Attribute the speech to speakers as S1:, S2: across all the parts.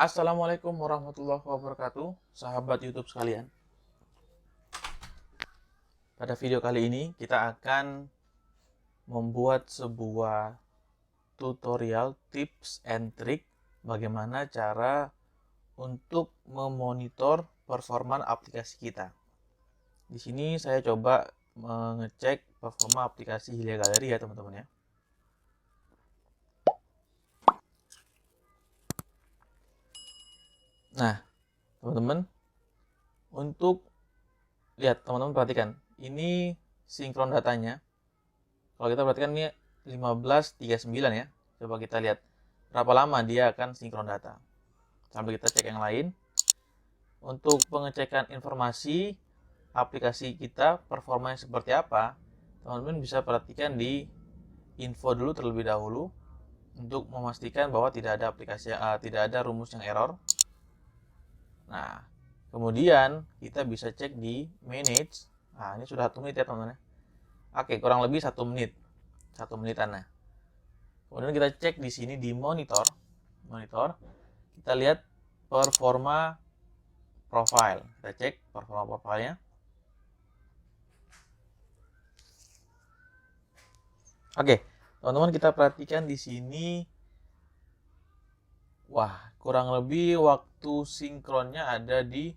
S1: Assalamualaikum warahmatullahi wabarakatuh, sahabat YouTube sekalian. Pada video kali ini kita akan membuat sebuah tutorial tips and trick bagaimana cara untuk memonitor performa aplikasi kita. Di sini saya coba mengecek performa aplikasi Hilya Gallery ya teman-teman ya. Nah, teman-teman, untuk lihat, teman-teman perhatikan, ini sinkron datanya. Kalau kita perhatikan ini 15.39 ya. Coba kita lihat berapa lama dia akan sinkron data. Sambil kita cek yang lain. Untuk pengecekan informasi aplikasi kita performanya seperti apa, teman-teman bisa perhatikan di info dulu terlebih dahulu untuk memastikan bahwa tidak ada rumus yang error. Nah, kemudian kita bisa cek di manage. Nah, ini sudah 1 menit ya teman-teman. Oke, kurang lebih 1 menit. 1 menitan. Nah, kemudian kita cek di sini di monitor. Kita lihat performa profile. Kita cek performa profilnya. Oke, teman-teman kita perhatikan di sini. Wah, kurang lebih waktu sinkronnya ada di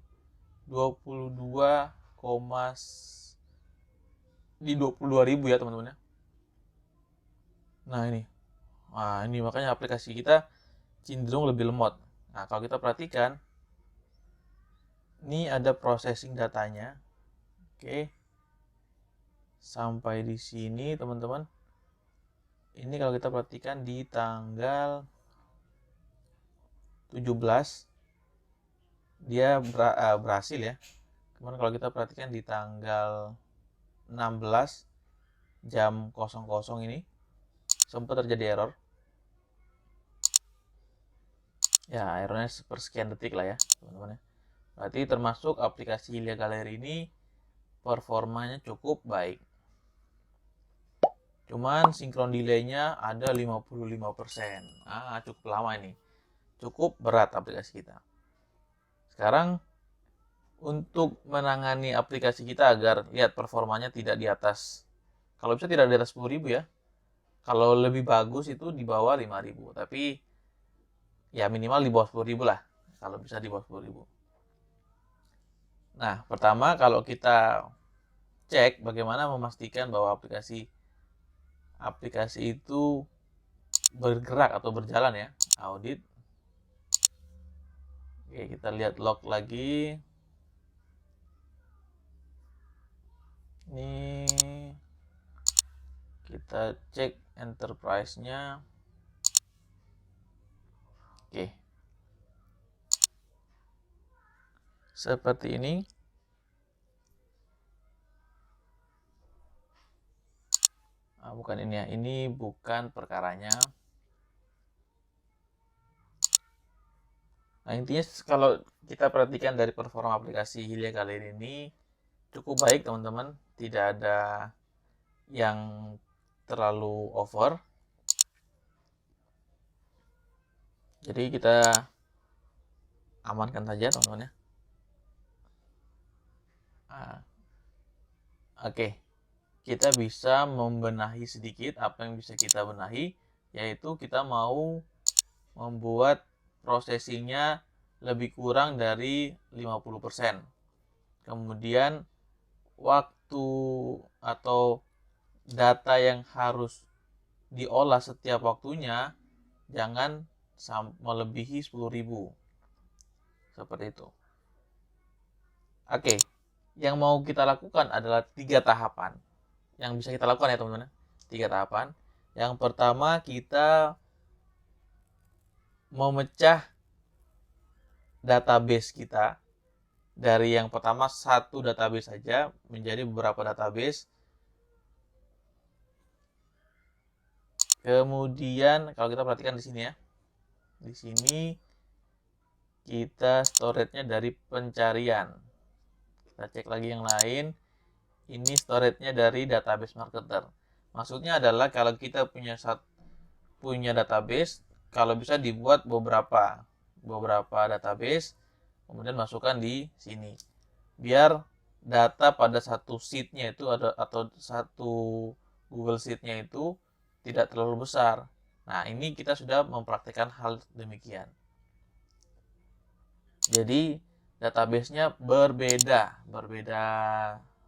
S1: 22.000 ya teman-teman ya. Nah ini makanya aplikasi kita cenderung lebih lemot. Nah kalau kita perhatikan, ini ada processing datanya. Oke, sampai di sini teman-teman. Ini kalau kita perhatikan di tanggal 17 dia berhasil ya. Kemudian kalau kita perhatikan di tanggal 16 jam 00 ini sempat terjadi error. Ya, errornya sepersekian detik lah ya, teman-teman. Berarti termasuk aplikasi Hilya Gallery ini performanya cukup baik. Cuman sinkron delay-nya ada 55%. Cukup lama ini. Cukup berat aplikasi kita. Sekarang untuk menangani aplikasi kita agar lihat performanya tidak di atas, kalau bisa tidak di atas 10.000 ya. Kalau lebih bagus itu di bawah 5.000, tapi ya minimal di bawah 10.000 lah. Kalau bisa di bawah 10.000. Nah, pertama kalau kita cek bagaimana memastikan bahwa aplikasi itu bergerak atau berjalan ya. Audit. Oke, kita lihat log lagi. Ini kita cek enterprise-nya. Oke. Seperti ini. Bukan ini ya. Ini bukan perkaranya. Nah, intinya kalau kita perhatikan dari performa aplikasi Hilya Gallery ini cukup baik teman-teman. Tidak ada yang terlalu over. Jadi kita amankan saja teman-teman ya. Oke, kita bisa membenahi sedikit apa yang bisa kita benahi, yaitu kita mau membuat processingnya lebih kurang dari 50%. Kemudian waktu atau data yang harus diolah setiap waktunya jangan melebihi 10.000. Seperti itu. Oke, yang mau kita lakukan adalah 3 tahapan. Yang bisa kita lakukan ya teman-teman. 3 tahapan. Yang pertama kita memecah database kita dari yang pertama satu database saja menjadi beberapa database. Kemudian kalau kita perhatikan di sini ya. Di sini kita storage-nya dari pencarian. Kita cek lagi yang lain. Ini storage-nya dari database marketer. Maksudnya adalah kalau kita punya database, kalau bisa dibuat beberapa. beberapa database, kemudian masukkan di sini. Biar data pada satu sheet-nya itu atau satu Google Sheet-nya itu tidak terlalu besar. Nah, ini kita sudah mempraktikkan hal demikian. Jadi database-nya berbeda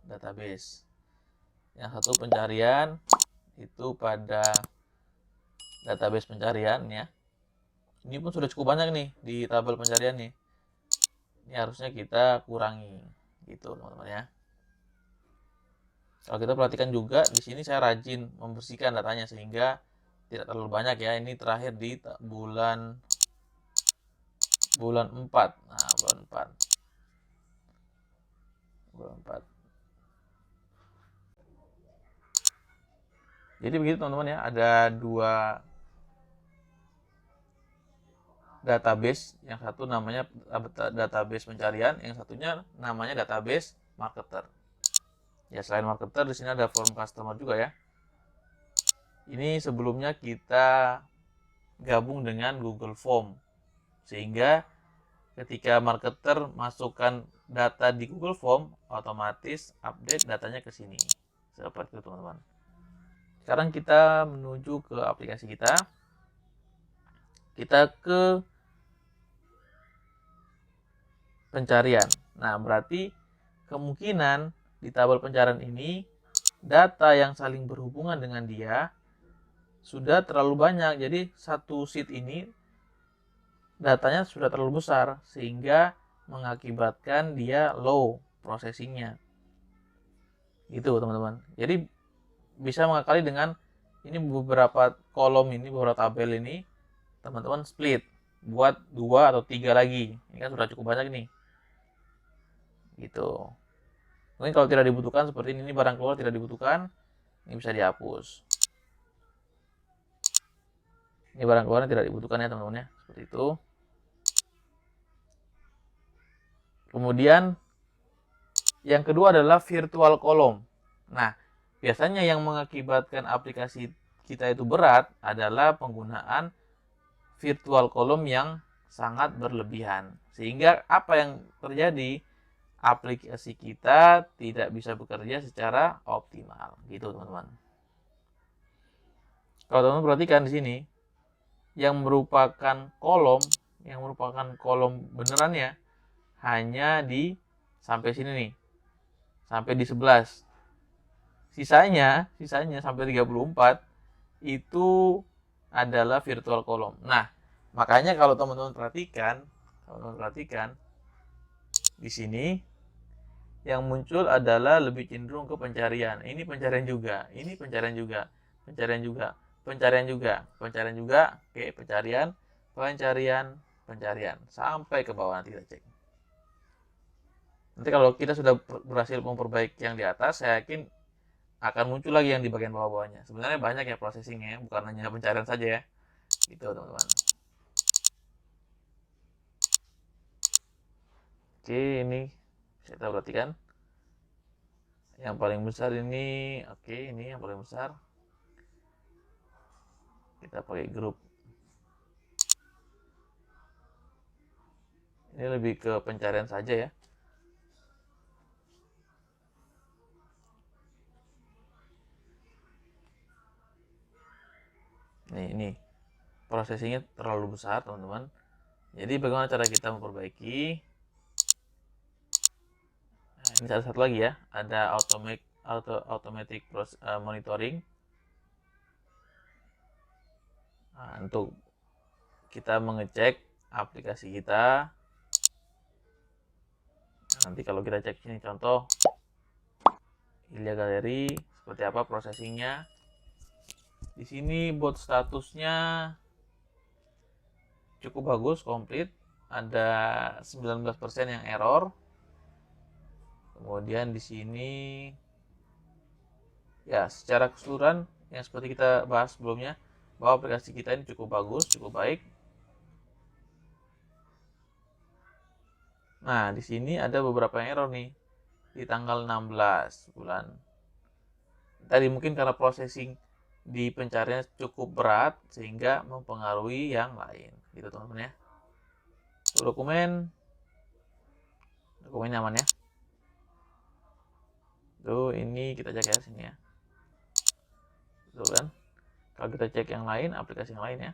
S1: database. Yang satu pencarian itu pada database pencarian ya. Ini pun sudah cukup banyak nih di tabel pencarian nih. Ini harusnya kita kurangi gitu teman-teman ya. Kalau kita perhatikan juga di sini saya rajin membersihkan datanya sehingga tidak terlalu banyak ya. Ini terakhir di bulan 4. Nah, bulan 4. Jadi begitu teman-teman ya, ada dua database, yang satu namanya database pencarian, yang satunya namanya database marketer. Ya, selain marketer di sini ada form customer juga ya. Ini sebelumnya kita gabung dengan Google Form. Sehingga ketika marketer masukkan data di Google Form, otomatis update datanya ke sini. Seperti itu teman-teman. Sekarang kita menuju ke aplikasi kita. Kita ke pencarian. Nah, berarti kemungkinan di tabel pencarian ini data yang saling berhubungan dengan dia sudah terlalu banyak. Jadi satu sheet ini datanya sudah terlalu besar sehingga mengakibatkan dia low processingnya. Gitu teman-teman. Jadi bisa mengakali dengan ini beberapa kolom ini, beberapa tabel ini teman-teman split buat 2 atau 3 lagi. Ini kan sudah cukup banyak nih. Gitu. Mungkin kalau tidak dibutuhkan seperti ini barang keluar tidak dibutuhkan, ini bisa dihapus. Ini barang keluarnya tidak dibutuhkan ya teman-teman ya, seperti itu. Kemudian yang kedua adalah virtual column. Nah, biasanya yang mengakibatkan aplikasi kita itu berat adalah penggunaan virtual column yang sangat berlebihan. Sehingga apa yang terjadi? Aplikasi kita tidak bisa bekerja secara optimal, gitu teman-teman. Kalau teman-teman perhatikan di sini, yang merupakan kolom benerannya hanya di sampai sini nih, sampai di 11. Sisanya sampai 34 itu adalah virtual column. Nah, makanya kalau teman-teman perhatikan di sini yang muncul adalah lebih cenderung ke pencarian. Ini pencarian juga, ini pencarian juga, pencarian juga, pencarian juga, pencarian juga, oke, pencarian, pencarian, sampai ke bawah nanti kita cek. Nanti kalau kita sudah berhasil memperbaiki yang di atas, saya yakin akan muncul lagi yang di bagian bawah-bawahnya. Sebenarnya banyak ya processingnya, bukan hanya pencarian saja ya. Gitu teman-teman. Oke, ini kita perhatikan. Yang paling besar ini, oke, ini yang paling besar. Kita pakai grup. Ini lebih ke pencarian saja ya. Ini processingnya terlalu besar teman-teman. Jadi bagaimana cara kita memperbaiki? Nah, ini satu lagi ya, ada automatic monitoring. Nah, untuk kita mengecek aplikasi kita. Nanti kalau kita cek sini contoh Ilya Galeri seperti apa processingnya. Di sini bot statusnya cukup bagus, komplit. Ada 19% yang error. Kemudian di sini ya secara keseluruhan yang seperti kita bahas sebelumnya bahwa aplikasi kita ini cukup bagus, cukup baik. Nah, di sini ada beberapa error nih di tanggal 16 bulan. Tadi mungkin karena processing di pencarian cukup berat sehingga mempengaruhi yang lain. Gitu teman-teman ya. dokumen nyaman ya. Tuh, ini kita cek ya sini ya. Tuh kan. Kalau kita cek yang lain, aplikasi yang lain ya.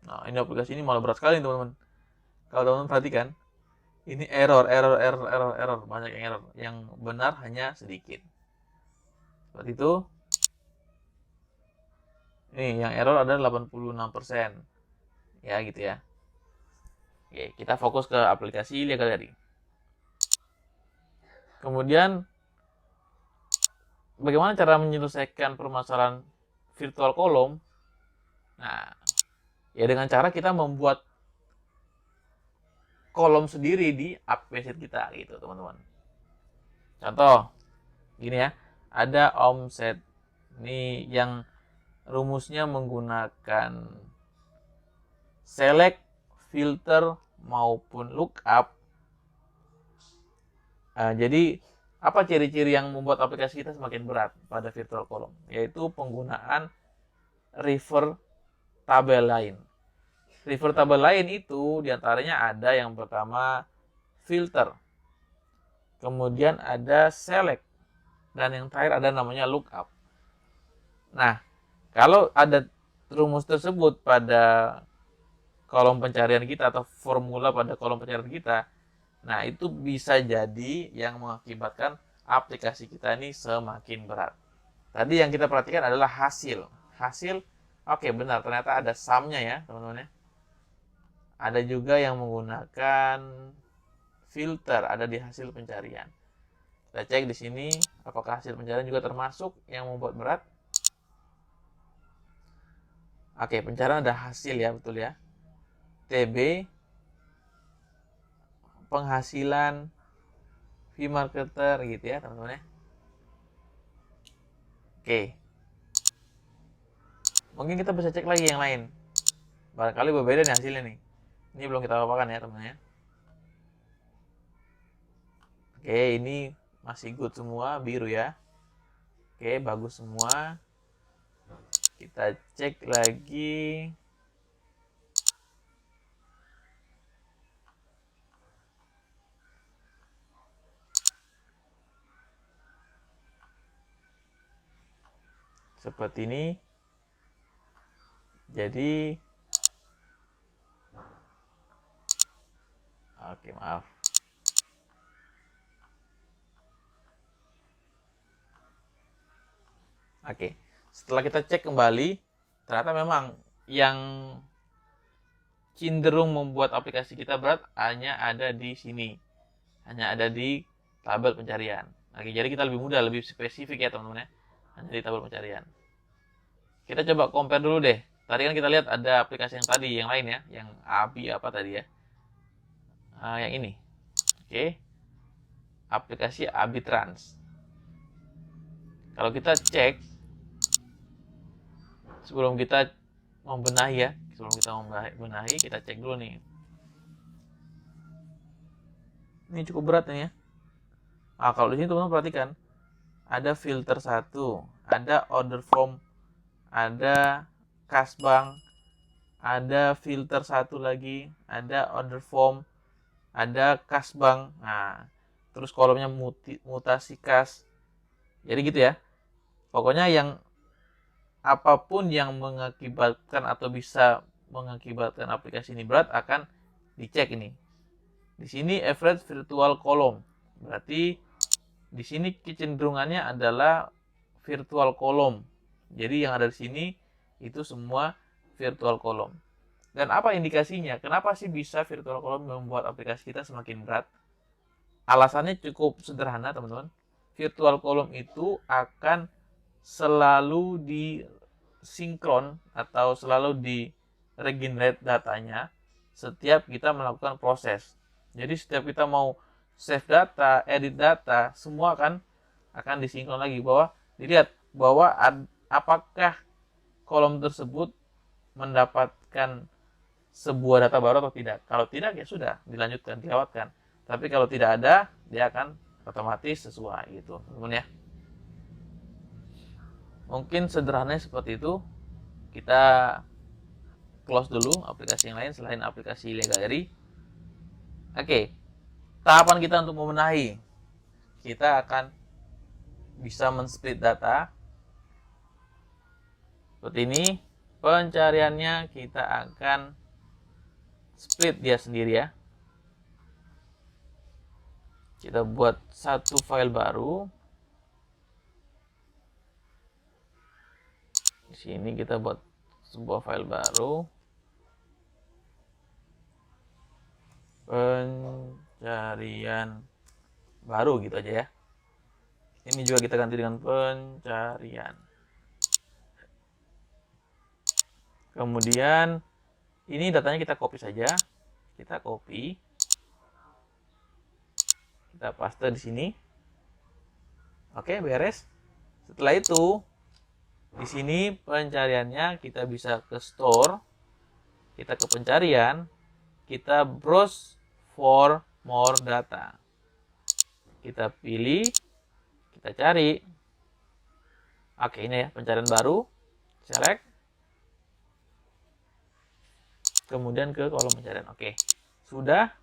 S1: Nah, ini aplikasi ini malah berat sekali teman-teman. Kalau teman-teman perhatikan, ini error, banyak yang error. Yang benar hanya sedikit. Seperti itu. Ini yang error ada 86%. Ya gitu ya. Oke, kita fokus ke aplikasi Lia Gallery. Kemudian, bagaimana cara menyelesaikan permasalahan virtual column? Nah, ya dengan cara kita membuat kolom sendiri di AppWizard kita gitu teman-teman. Contoh, gini ya, ada omset. Ini yang rumusnya menggunakan select, filter, maupun lookup. Jadi, apa ciri-ciri yang membuat aplikasi kita semakin berat pada virtual column? Yaitu penggunaan refer tabel lain. Refer tabel lain itu diantaranya ada yang pertama filter, kemudian ada select, dan yang terakhir ada namanya lookup. Nah, kalau ada rumus tersebut pada kolom pencarian kita atau formula pada kolom pencarian kita, nah itu bisa jadi yang mengakibatkan aplikasi kita ini semakin berat. Tadi yang kita perhatikan adalah hasil. Oke, benar, ternyata ada sum-nya ya teman-teman ya. Ada juga yang menggunakan filter, ada di hasil pencarian. Kita cek di sini apakah hasil pencarian juga termasuk yang membuat berat. Oke, pencarian ada hasil ya, betul ya. TB, penghasilan, fee marketer gitu ya teman-teman ya. Oke. Mungkin kita bisa cek lagi yang lain. Barangkali berbeda nih hasilnya nih. Ini belum kita apakan ya teman-teman ya. Oke, ini masih good semua, biru ya. Oke, bagus semua. Kita cek lagi. Seperti ini. Jadi, oke, maaf. Oke, setelah kita cek kembali, ternyata memang yang cenderung membuat aplikasi kita berat hanya ada di sini. Hanya ada di tabel pencarian. Oke, jadi kita lebih mudah, lebih spesifik ya teman-teman ya. Hanya di tabel pencarian. Kita coba compare dulu deh. Tadi kan kita lihat ada aplikasi yang tadi, yang lain ya. Yang ABI apa tadi ya. Yang ini. Oke. Aplikasi ABI Trans. Kalau kita cek, sebelum kita membenahi ya, kita cek dulu nih. Ini cukup berat nih ya. Nah, kalau di sini teman-teman perhatikan, ada filter 1, ada order form, ada kas bank, ada filter 1 lagi, ada order form, ada kas bank. Nah, terus kolomnya mutasi kas. Jadi gitu ya. Pokoknya yang apapun yang mengakibatkan atau bisa mengakibatkan aplikasi ini berat akan dicek ini. Di sini average virtual column. Berarti di sini kecenderungannya adalah virtual column. Jadi yang ada di sini itu semua virtual column. Dan apa indikasinya? Kenapa sih bisa virtual column membuat aplikasi kita semakin berat? Alasannya cukup sederhana, teman-teman. Virtual column itu akan selalu disinkron atau selalu di regenerate datanya setiap kita melakukan proses. Jadi setiap kita mau save data, edit data, semua akan disinkron lagi, bahwa dilihat bahwa apakah kolom tersebut mendapatkan sebuah data baru atau tidak. Kalau tidak ya sudah dilanjutkan, dilewatkan. Tapi kalau tidak ada, dia akan otomatis sesuai gitu, teman-teman ya. Mungkin sederhananya seperti itu. Kita close dulu aplikasi yang lain selain aplikasi Lia Gallery. Oke, tahapan kita untuk membenahi. Kita akan bisa men-split data. Seperti ini. Pencariannya kita akan split dia sendiri ya. Kita buat satu file baru. Di sini kita buat sebuah file baru. Pencarian baru gitu aja ya. Ini juga kita ganti dengan pencarian. Kemudian ini datanya kita copy saja. Kita copy. Kita paste di sini. Oke, beres. Setelah itu di sini pencariannya kita bisa ke store. Kita ke pencarian, kita browse for more data. Kita pilih, kita cari. Oke, ini ya pencarian baru. Select. Kemudian ke kolom pencarian. Oke, sudah.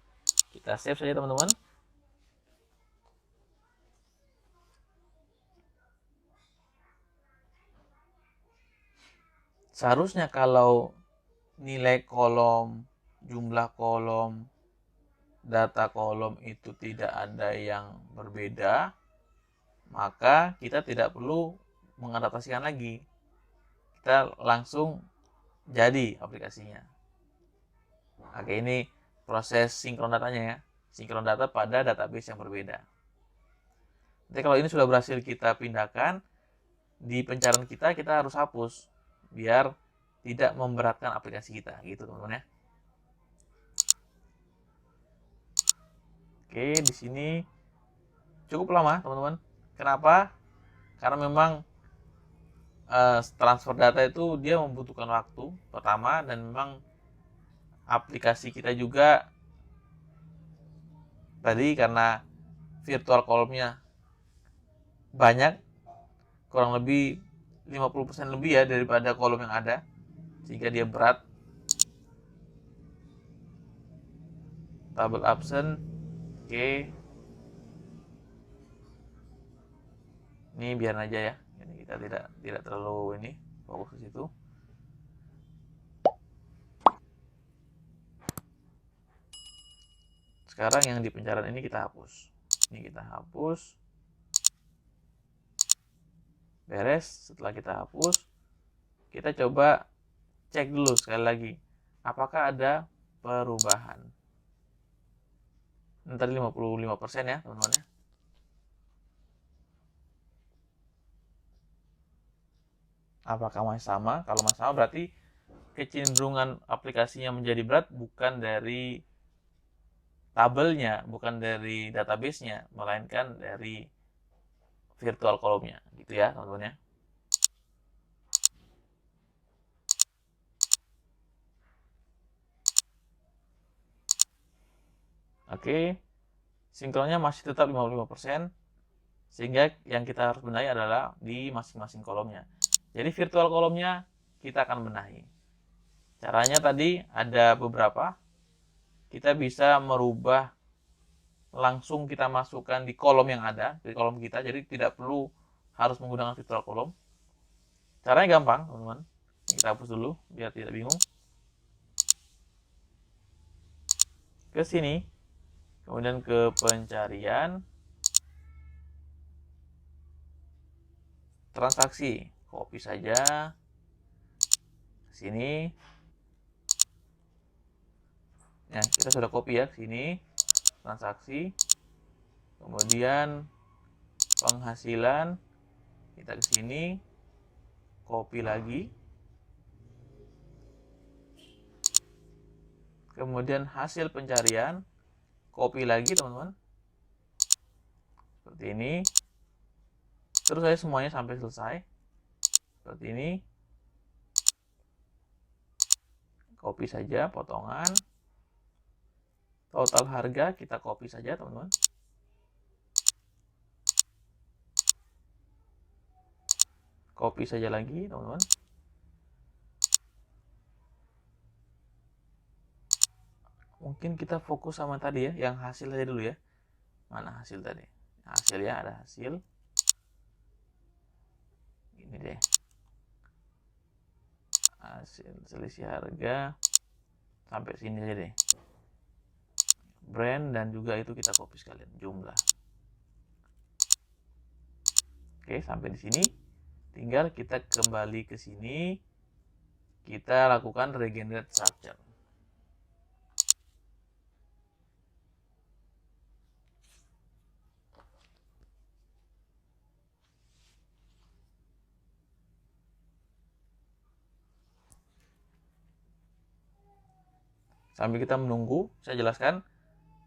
S1: Kita save saja teman-teman. Seharusnya kalau nilai kolom, jumlah kolom, data kolom itu tidak ada yang berbeda, maka kita tidak perlu mengadaptasikan lagi. Kita langsung jadi aplikasinya. Oke, ini proses sinkron datanya ya. Sinkron data pada database yang berbeda. Nanti kalau ini sudah berhasil kita pindahkan, di pencarian kita harus hapus biar tidak memberatkan aplikasi kita gitu teman-teman ya. Oke, di sini cukup lama teman-teman. Kenapa? Karena memang transfer data itu dia membutuhkan waktu pertama, dan memang aplikasi kita juga tadi karena virtual column-nya banyak, kurang lebih 50% lebih ya daripada kolom yang ada, sehingga dia berat. Table absent. Oke. Ini biar aja ya. Ini kita tidak terlalu ini fokus ke situ. Sekarang yang di pencarian ini kita hapus. Ini kita hapus. Beres. Setelah kita hapus, kita coba cek dulu sekali lagi apakah ada perubahan. Ntar 55% ya teman-teman ya. Apakah masih sama? Kalau masih sama berarti kecenderungan aplikasinya menjadi berat bukan dari tabelnya, bukan dari database-nya, melainkan dari virtual column-nya gitu ya teman-teman ya. Oke, sinkronnya masih tetap 55%, sehingga yang kita harus benahi adalah di masing-masing kolomnya. Jadi virtual kolomnya kita akan benahi. Caranya tadi ada beberapa. Kita bisa merubah, langsung kita masukkan di kolom yang ada, di kolom kita, jadi tidak perlu harus menggunakan virtual kolom. Caranya gampang teman-teman. Kita hapus dulu biar tidak bingung. Ke sini, kemudian ke pencarian, transaksi, copy saja ke sini. Nah, kita sudah copy ya ke sini, transaksi. Kemudian penghasilan, kita ke sini, copy lagi. Kemudian hasil pencarian, copy lagi teman-teman. Seperti ini. Terus saya semuanya sampai selesai. Seperti ini. Copy saja potongan. Total harga kita copy saja teman-teman. Copy saja lagi teman-teman. mungkin kita fokus sama tadi ya, yang hasil aja dulu ya. Mana hasil tadi? Hasil ya, ada hasil. Ini deh. Hasil selisih harga sampai sini aja deh. Brand dan juga itu kita copy sekalian jumlah. Oke, sampai di sini. Tinggal kita kembali ke sini. Kita lakukan regenerate structure. Sambil kita menunggu, saya jelaskan.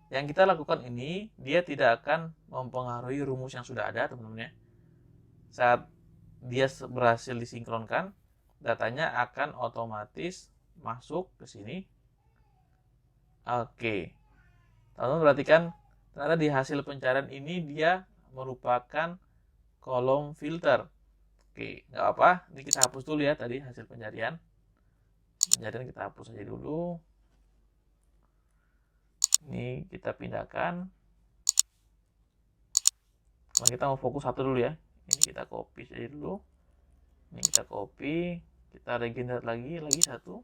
S1: Yang kita lakukan ini, dia tidak akan mempengaruhi rumus yang sudah ada, teman-teman ya. Saat dia berhasil disinkronkan, datanya akan otomatis masuk ke sini. Oke. Teman-teman perhatikan, ternyata di hasil pencarian ini dia merupakan kolom filter. Oke, nggak apa. Ini kita hapus dulu ya tadi hasil pencarian. Pencarian kita hapus aja dulu. Ini kita pindahkan. Nah, kita mau fokus satu dulu ya. Ini kita copy saja dulu. Ini kita copy. Kita regenerate lagi satu.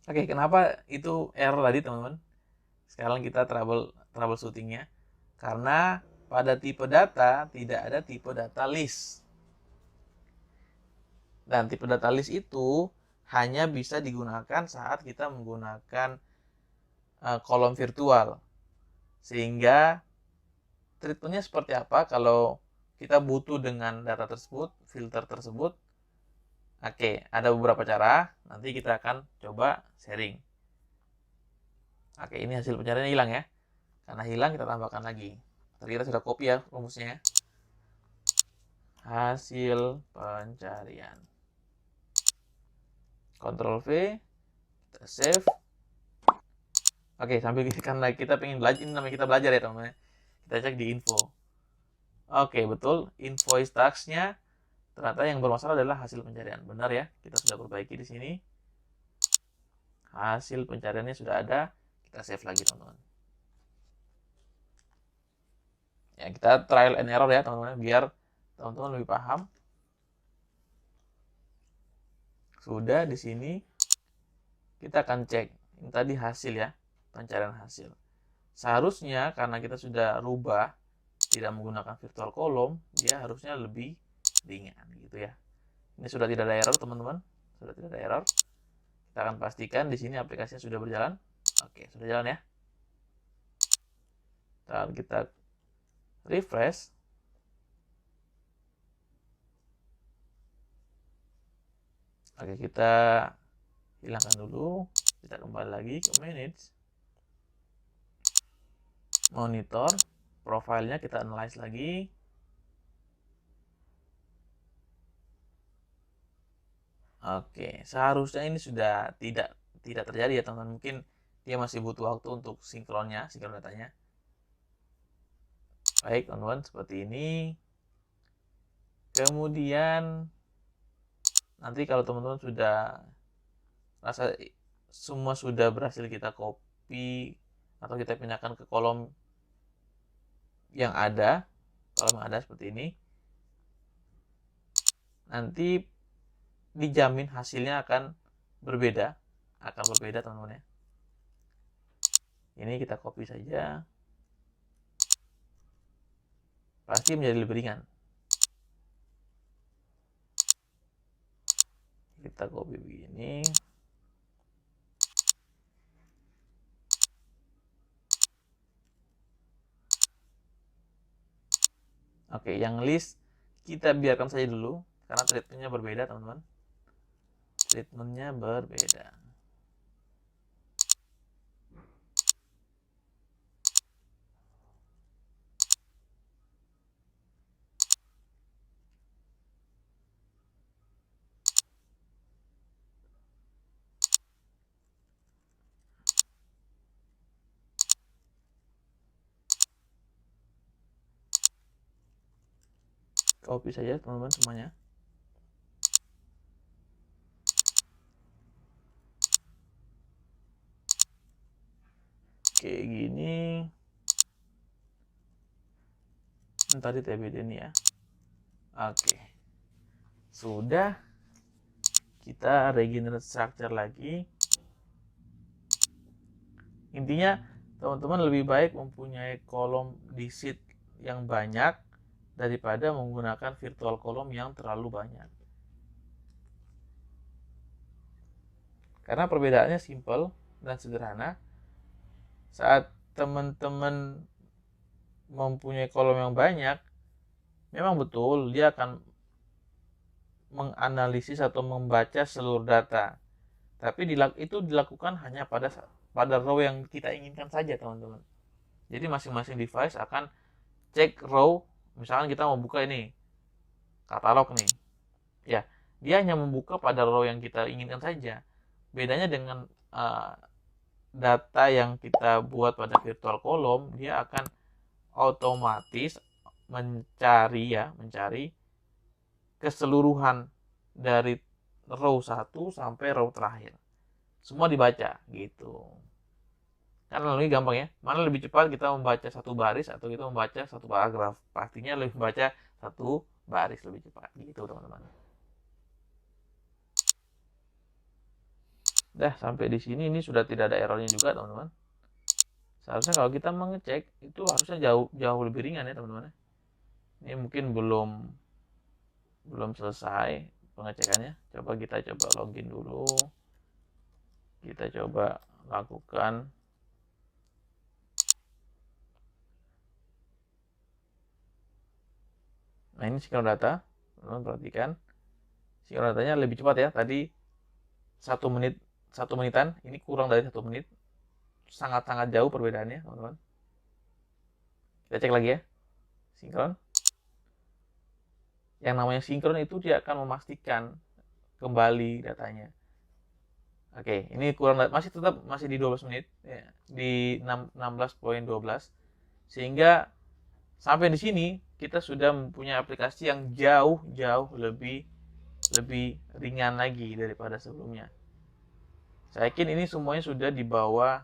S1: Oke, kenapa itu error tadi teman-teman? Sekarang kita troubleshootingnya. Karena pada tipe data tidak ada tipe data list. Dan tipe data list itu hanya bisa digunakan saat kita menggunakan kolom virtual. Sehingga treatmentnya seperti apa kalau kita butuh dengan data tersebut, filter tersebut. Oke, ada beberapa cara. Nanti kita akan coba sharing. Oke, ini hasil pencariannya hilang ya. Karena hilang kita tambahkan lagi. Tadi kita sudah copy ya rumusnya. Hasil pencarian. Ctrl V, kita save. Oke, sambil kita pengen belajar, ini namanya kita belajar ya teman-teman. Kita cek di info. Oke, betul. Invoice tax-nya ternyata yang bermasalah adalah hasil pencarian. Benar ya, kita sudah perbaiki di sini. Hasil pencariannya sudah ada. Kita save lagi teman-teman. Ya, kita trial and error ya teman-teman, biar teman-teman lebih paham. Sudah di sini kita akan cek. Ini tadi hasil ya, pencarian hasil. Seharusnya karena kita sudah rubah tidak menggunakan virtual column, dia harusnya lebih ringan gitu ya. Ini sudah tidak ada error teman-teman, sudah tidak ada error. Kita akan pastikan di sini aplikasinya sudah berjalan. Oke, sudah jalan ya. Dan kita refresh. Oke, kita hilangkan dulu. Kita kembali lagi ke manage. Monitor. Profilnya kita analyze lagi. Oke, seharusnya ini sudah tidak terjadi ya teman-teman. Mungkin dia masih butuh waktu untuk sinkron datanya. Baik teman-teman, seperti ini. Kemudian nanti kalau teman-teman sudah rasa semua sudah berhasil kita copy atau kita pindahkan ke kolom yang ada, seperti ini, nanti dijamin hasilnya akan berbeda teman-teman ya. Ini kita copy saja, pasti menjadi lebih ringan. Kita copy begini. Oke, yang list kita biarkan saja dulu karena treatmentnya berbeda teman-teman. Treatmentnya berbeda. Copy saja teman-teman semuanya. Oke, gini. Ntar di TBD ini ya. Oke. Sudah. Kita regenerate structure lagi. Intinya teman-teman lebih baik mempunyai kolom di sheet yang banyak daripada menggunakan virtual column yang terlalu banyak. Karena perbedaannya simple dan sederhana. Saat teman-teman mempunyai kolom yang banyak, memang betul dia akan menganalisis atau membaca seluruh data. Tapi itu dilakukan hanya pada row yang kita inginkan saja, teman-teman. Jadi masing-masing device akan cek row. Misalkan kita mau buka ini katalog nih, ya dia hanya membuka pada row yang kita inginkan saja. Bedanya dengan data yang kita buat pada virtual column, dia akan otomatis mencari keseluruhan dari row 1 sampai row terakhir. Semua dibaca gitu. Karena lebih gampang ya. Mana lebih cepat kita membaca satu baris atau kita membaca satu paragraf? Pastinya lebih membaca satu baris lebih cepat gitu, teman-teman. Dah sampai di sini ini sudah tidak ada errornya juga, teman-teman. Seharusnya kalau kita mengecek itu harusnya jauh lebih ringan ya, teman-teman. Ini mungkin belum selesai pengecekannya. Kita coba login dulu. Kita coba lakukan. Nah, ini sinkron data. Teman-teman perhatikan. Sinkron datanya lebih cepat ya. Tadi 1 menitan, ini kurang dari 1 menit. Sangat-sangat jauh perbedaannya, teman-teman. Kita cek lagi ya. Sinkron. Yang namanya sinkron itu dia akan memastikan kembali datanya. Oke, ini kurang, masih di 12 menit ya, di 16.12. Sehingga sampai di sini kita sudah mempunyai aplikasi yang jauh lebih ringan lagi daripada sebelumnya. Saya yakin ini semuanya sudah di bawah,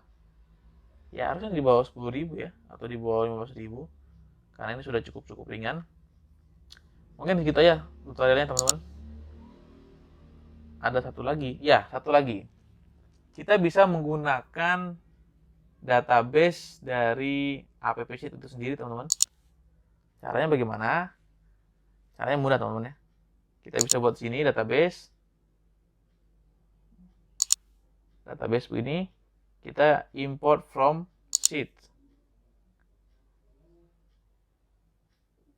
S1: ya harusnya di bawah 10.000 ya, atau di bawah 15.000, karena ini sudah cukup ringan. Mungkin segitu ya tutorialnya, teman-teman. Ada satu lagi. Kita bisa menggunakan database dari app sheet itu sendiri, teman-teman. Caranya bagaimana? Caranya mudah, teman-teman ya. Kita bisa buat sini database begini. Kita import from sheet.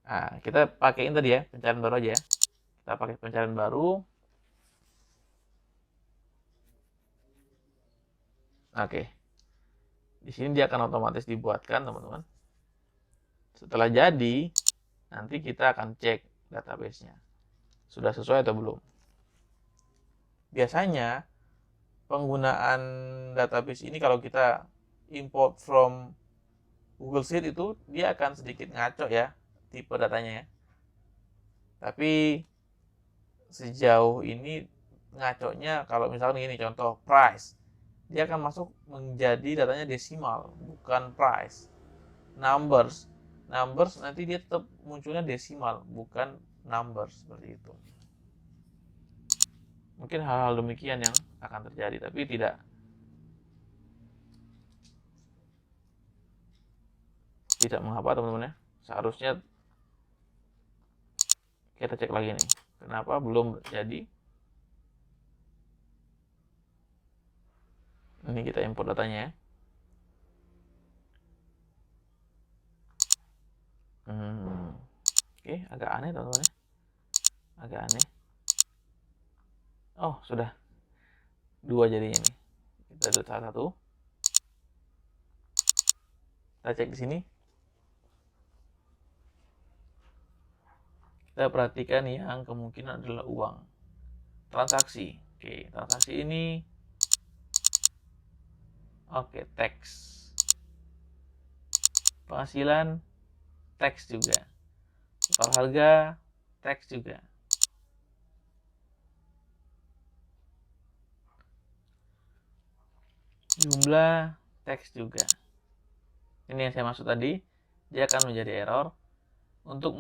S1: Nah, kita pakaiin tadi ya, pencarian baru aja ya. Kita pakai pencarian baru. Oke. Di sini dia akan otomatis dibuatkan, teman-teman. Setelah jadi, nanti kita akan cek database-nya. Sudah sesuai atau belum. Biasanya penggunaan database ini kalau kita import from Google Sheet itu dia akan sedikit ngaco ya tipe datanya ya. Tapi sejauh ini ngaconya kalau misalnya ini contoh price, dia akan masuk menjadi datanya desimal bukan price. Numbers nanti dia tetap munculnya desimal bukan numbers, seperti itu. Mungkin hal-hal demikian yang akan terjadi, tapi tidak mengapa, teman-teman ya. Seharusnya kita cek lagi nih, kenapa belum jadi. Ini kita import datanya ya. Oke, agak aneh, teman-teman ya. Agak aneh. Oh, sudah 2 jadinya nih. Kita lihat salah satu. Kita cek di sini. Kita perhatikan yang kemungkinan adalah uang. Transaksi. Oke, transaksi ini. Oke, teks. Penghasilan, teks juga. Total harga, teks juga. Jumlah teks juga. Ini yang saya maksud tadi, dia akan menjadi error. Untuk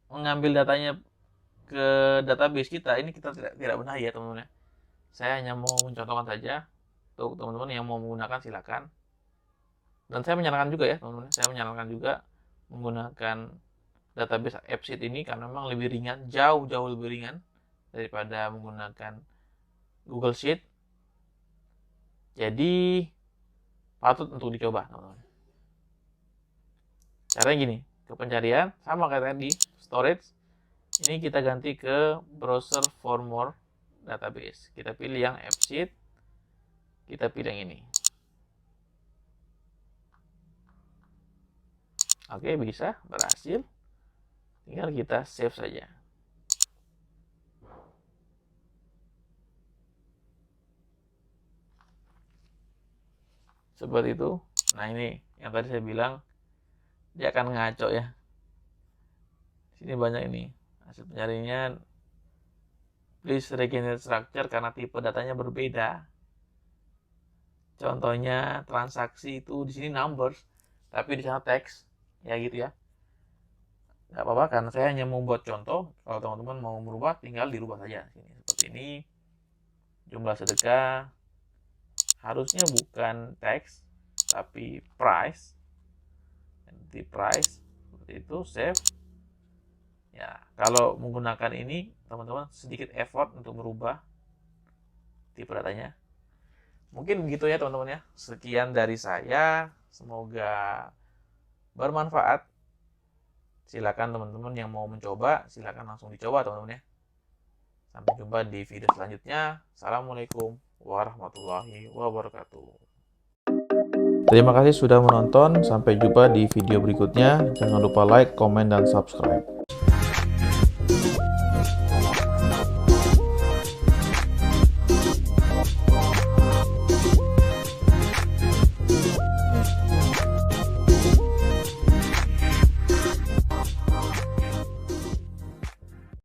S1: mengambil datanya ke database kita, ini kita tidak benar ya teman-teman. Saya hanya mau mencontohkan saja. Untuk teman-teman yang mau menggunakan silakan. Dan saya menyarankan juga ya teman-teman, saya menyarankan juga menggunakan database AppSheet ini karena memang lebih ringan, jauh lebih ringan daripada menggunakan Google Sheet. Jadi patut untuk dicoba teman-teman. Caranya gini, ke pencarian sama kayak tadi, storage. Ini kita ganti ke browser for more database. Kita pilih yang AppSheet, kita pilih yang ini. Oke, bisa, berhasil. Tinggal kita save saja. Seperti itu. Nah, ini yang tadi saya bilang, dia akan ngaco ya. Sini banyak ini. Hasil pencariannya, please regenerate structure karena tipe datanya berbeda. Contohnya transaksi itu di sini numbers, tapi di sana teks. Ya gitu ya. Nggak apa-apa, karena saya hanya membuat contoh. Kalau teman-teman mau merubah, tinggal dirubah saja. Sini seperti ini. Jumlah sedekah harusnya bukan teks, tapi price. Nanti price seperti itu, save. Ya, kalau menggunakan ini, teman-teman sedikit effort untuk merubah tipe datanya. Mungkin begitu ya teman-teman ya. Sekian dari saya. Semoga bermanfaat. Silakan teman-teman yang mau mencoba, silakan langsung dicoba teman-teman ya. Sampai jumpa di video selanjutnya. Assalamualaikum warahmatullahi wabarakatuh. Terima kasih sudah menonton. Sampai jumpa di video berikutnya. Jangan lupa like, komen, dan subscribe.